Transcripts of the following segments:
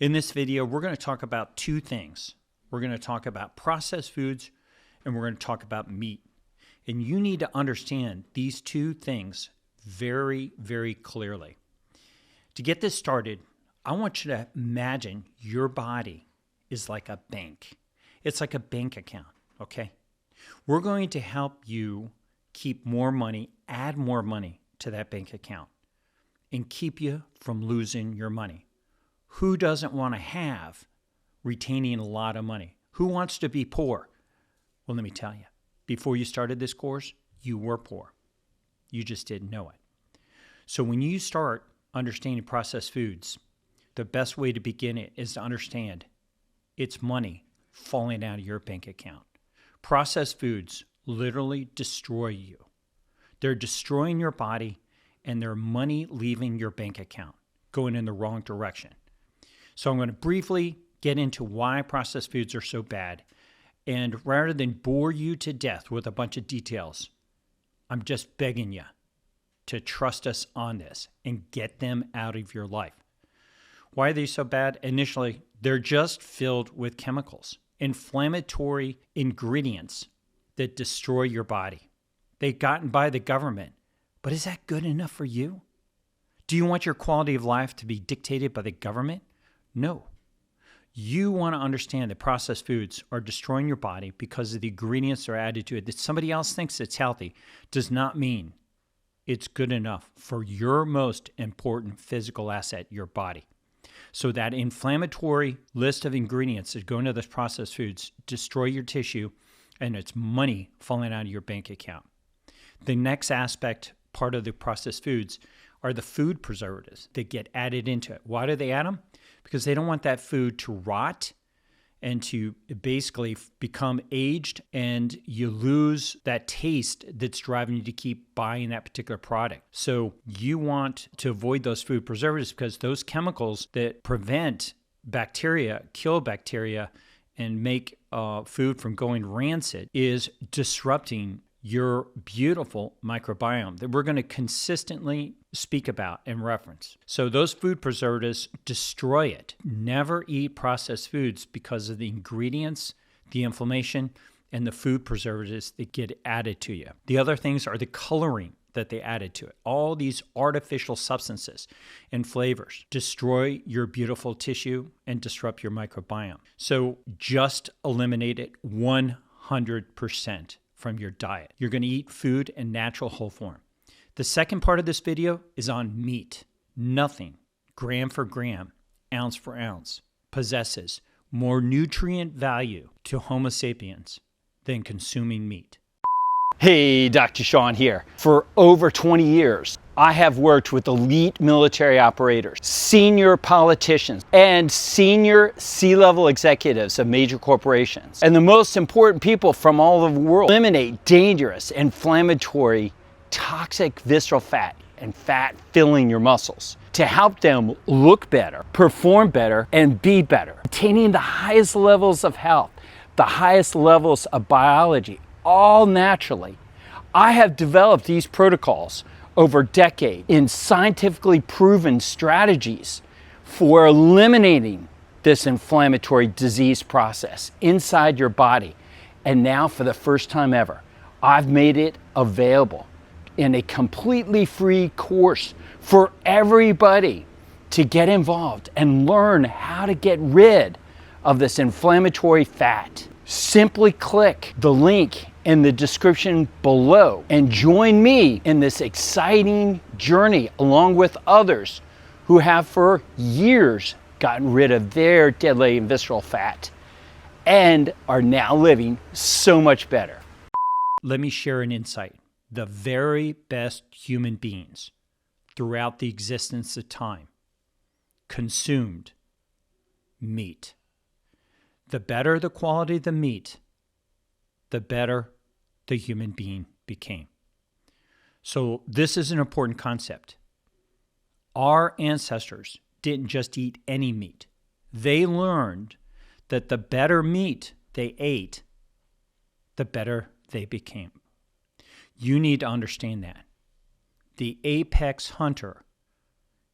In this video, we're going to talk about two things. We're going to talk about processed foods and we're going to talk about meat. And you need to understand these two things very, very clearly. To get this started, I want you to imagine your body is like a bank. It's like a bank account, okay? We're going to help you keep more money, add more money to that bank account, and keep you from losing your money. Who doesn't want to have retaining a lot of money? Who wants to be poor? Well, let me tell you, before you started this course, you were poor. You just didn't know it. So when you start understanding processed foods, the best way to begin it is to understand it's money falling out of your bank account. Processed foods literally destroy you. They're destroying your body and they're money leaving your bank account, going in the wrong direction. So I'm going to briefly get into why processed foods are so bad. And rather than bore you to death with a bunch of details, I'm just begging you to trust us on this and get them out of your life. Why are they so bad? Initially, they're just filled with chemicals, inflammatory ingredients that destroy your body. They're gotten by the government, but is that good enough for you? Do you want your quality of life to be dictated by the government? No. You want to understand that processed foods are destroying your body because of the ingredients that are added to it. That somebody else thinks it's healthy does not mean it's good enough for your most important physical asset, your body. So that inflammatory list of ingredients that go into those processed foods destroy your tissue, and it's money falling out of your bank account. The next part of the processed foods are the food preservatives that get added into it. Why do they add them? Because they don't want that food to rot and to basically become aged, and you lose that taste that's driving you to keep buying that particular product. So you want to avoid those food preservatives because those chemicals that prevent bacteria, kill bacteria, and make food from going rancid is disrupting your beautiful microbiome that we're going to consistently speak about and reference. So those food preservatives destroy it. Never eat processed foods because of the ingredients, the inflammation, and the food preservatives that get added to you. The other things are the coloring that they added to it. All these artificial substances and flavors destroy your beautiful tissue and disrupt your microbiome. So just eliminate it 100% from your diet. You're going to eat food in natural whole form. The second part of this video is on meat. Nothing, gram for gram, ounce for ounce, possesses more nutrient value to Homo sapiens than consuming meat. Hey, Dr. Sean here. For over 20 years, I have worked with elite military operators, senior politicians, and senior C-level executives of major corporations, and the most important people from all over the world. Eliminate dangerous, inflammatory, toxic visceral fat and fat filling your muscles to help them look better, perform better, and be better. Attaining the highest levels of health, the highest levels of biology, all naturally. I have developed these protocols over decades in scientifically proven strategies for eliminating this inflammatory disease process inside your body. And now, for the first time ever, I've made it available in a completely free course for everybody to get involved and learn how to get rid of this inflammatory fat. Simply click the link in the description below and join me in this exciting journey along with others who have for years gotten rid of their deadly and visceral fat and are now living so much better. Let me share an insight. The very best human beings throughout the existence of time consumed meat. The better the quality of the meat, the better the human being became. So this is an important concept. Our ancestors didn't just eat any meat. They learned that the better meat they ate, the better they became. You need to understand that. The apex hunter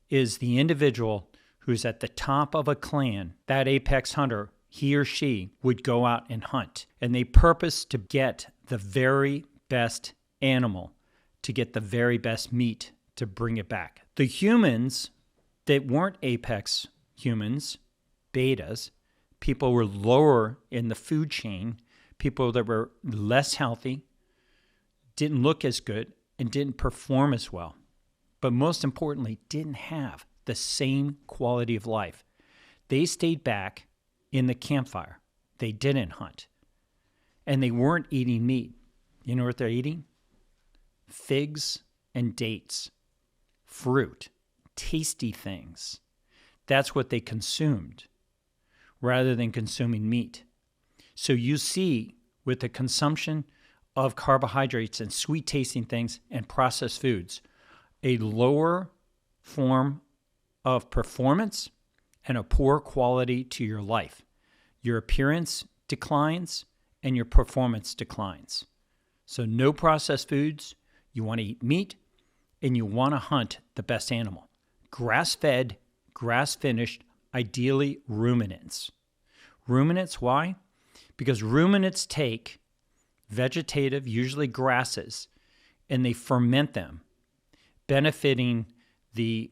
is the individual who's at the top of a clan, that apex hunter, he or she would go out and hunt. And they purpose to get the very best animal, to get the very best meat, to bring it back. The humans that weren't apex humans, betas, people were lower in the food chain, people that were less healthy, didn't look as good, and didn't perform as well. But most importantly, didn't have the same quality of life. They stayed back in the campfire. They didn't hunt. And they weren't eating meat. You know what they're eating? Figs and dates, fruit, tasty things. That's what they consumed rather than consuming meat. So you see, with the consumption of carbohydrates and sweet tasting things and processed foods, a lower form of performance and a poor quality to your life. Your appearance declines and your performance declines. So no processed foods. You want to eat meat and you want to hunt the best animal. Grass-fed, grass-finished, ideally ruminants. Ruminants, why? Because ruminants take vegetative, usually grasses, and they ferment them, benefiting the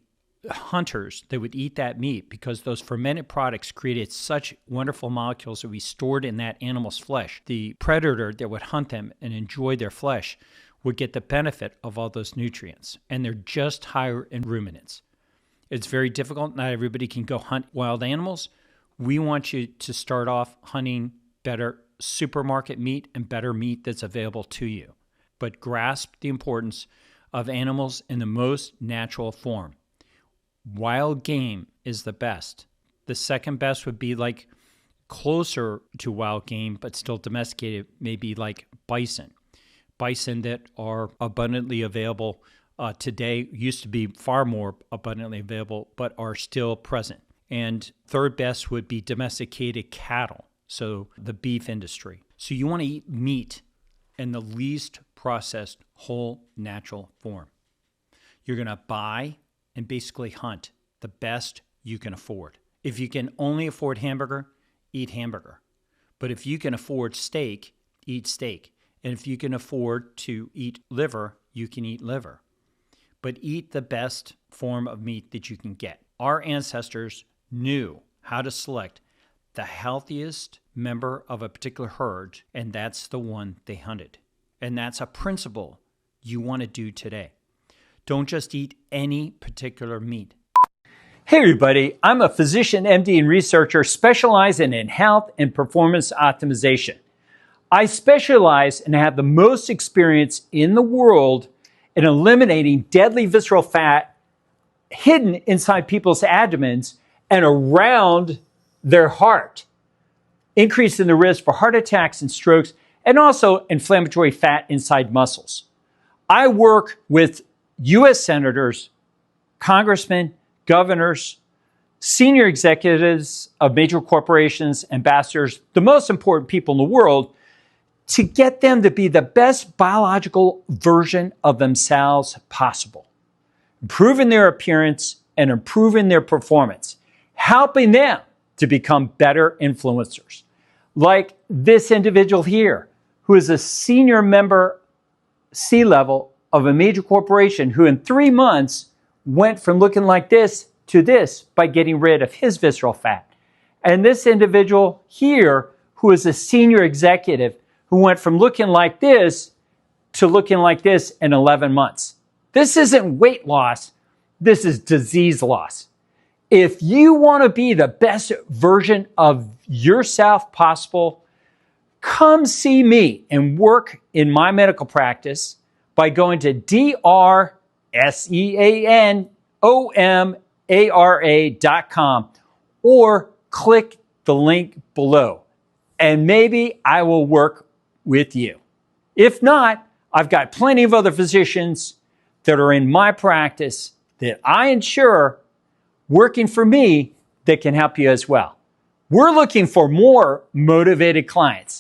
hunters that would eat that meat because those fermented products created such wonderful molecules that we stored in that animal's flesh. The predator that would hunt them and enjoy their flesh would get the benefit of all those nutrients, and they're just higher in ruminants. It's very difficult. Not everybody can go hunt wild animals. We want you to start off hunting better supermarket meat and better meat that's available to you. But grasp the importance of animals in the most natural form. Wild game is the best. The second best would be like closer to wild game, but still domesticated, maybe like bison. Bison that are abundantly available today, used to be far more abundantly available, but are still present. And third best would be domesticated cattle, so the beef industry. So you want to eat meat in the least processed, whole, natural form. You're going to buy and basically hunt the best you can afford. If you can only afford hamburger, eat hamburger. But if you can afford steak, eat steak. And if you can afford to eat liver, you can eat liver. But eat the best form of meat that you can get. Our ancestors knew how to select the healthiest member of a particular herd, and that's the one they hunted. And that's a principle you want to do today. Don't just eat any particular meat. Hey everybody, I'm a physician, MD, and researcher specializing in health and performance optimization. I specialize and have the most experience in the world in eliminating deadly visceral fat hidden inside people's abdomens and around their heart, increasing the risk for heart attacks and strokes, and also inflammatory fat inside muscles. I work with U.S. senators, congressmen, governors, senior executives of major corporations, ambassadors, the most important people in the world, to get them to be the best biological version of themselves possible, improving their appearance and improving their performance, helping them to become better influencers. Like this individual here, who is a senior member C-level of a major corporation who in 3 months went from looking like this to this by getting rid of his visceral fat. And this individual here, who is a senior executive who went from looking like this to looking like this in 11 months. This isn't weight loss. This is disease loss. If you want to be the best version of yourself possible, come see me and work in my medical practice by going to drseanomara.com or click the link below, and maybe I will work with you. If not, I've got plenty of other physicians that are in my practice that I insure working for me that can help you as well. We're looking for more motivated clients.